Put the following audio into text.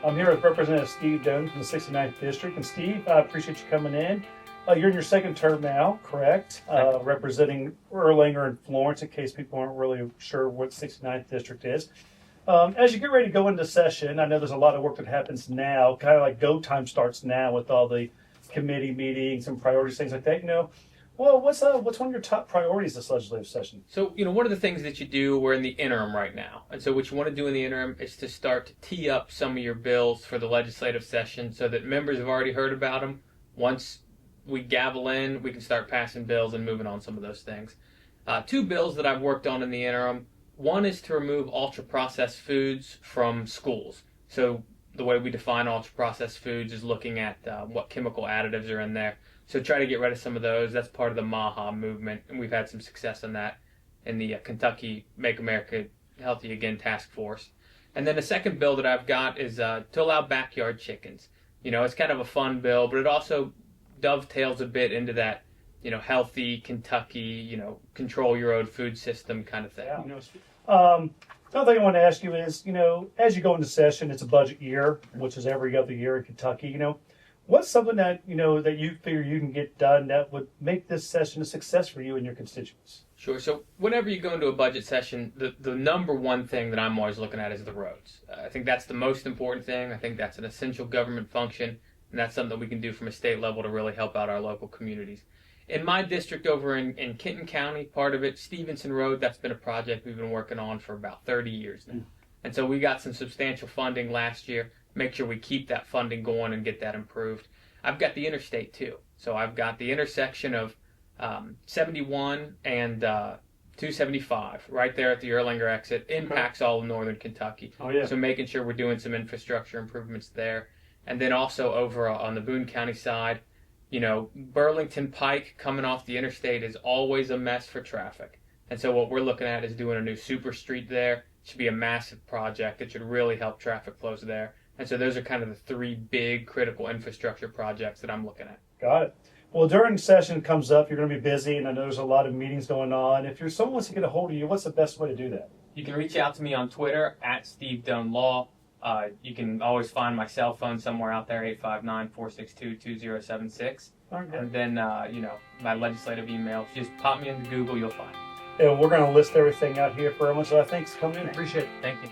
I'm here with Representative Steve Doan from the 69th District. And Steve, I appreciate you coming in. You're in your second term now, correct? Representing Erlanger and Florence, in case people aren't really sure what 69th District is. As you get ready to go into session, I know there's a lot of work that happens now, kind of like go time starts now with all the committee meetings and priorities, things like that. Well, what's one of your top priorities this legislative session? So, one of the things that you do, we're in the interim right now. And so what you want to do in the interim is to start to tee up some of your bills for the legislative session so that members have already heard about them. Once we gavel in, we can start passing bills and moving on some of those things. Two bills that I've worked on in the interim. One is to remove ultra-processed foods from schools. So the way we define ultra-processed foods is looking at what chemical additives are in there. So try to get rid of some of those. That's part of the MAHA movement, and we've had some success in that in the Kentucky Make America Healthy Again Task Force. And then the second bill that I've got is to allow backyard chickens. It's kind of a fun bill, but it also dovetails a bit into that, healthy Kentucky, control your own food system kind of thing. Yeah. Another thing I want to ask you is, as you go into session, it's a budget year, which is every other year in Kentucky. What's something that that you figure you can get done that would make this session a success for you and your constituents? Sure. So whenever you go into a budget session, the number one thing that I'm always looking at is the roads. I think that's the most important thing. I think that's an essential government function, and that's something that we can do from a state level to really help out our local communities. In my district over in Kenton County, part of it, Stevenson Road, that's been a project we've been working on for about 30 years now. And so we got some substantial funding last year. Make sure we keep that funding going and get that improved. I've got the interstate too. So I've got the intersection of 71 and 275 right there at the Erlanger exit. Impacts all of northern Kentucky. Oh, yeah. So making sure we're doing some infrastructure improvements there. And then also over on the Boone County side, Burlington Pike coming off the interstate is always a mess for traffic. And so what we're looking at is doing a new super street there. It should be a massive project that should really help traffic flows there. And so those are kind of the three big critical infrastructure projects that I'm looking at. Got it. Well, during session comes up, you're going to be busy, and I know there's a lot of meetings going on. If someone wants to get a hold of you, what's the best way to do that? You can reach out to me on Twitter at Steve Doan Law. You can always find my cell phone somewhere out there, 859-462-2076. Okay. And then, my legislative email. If you just pop me into Google, you'll find it. And we're going to list everything out here for everyone. So thanks for coming in. Appreciate it. Thank you.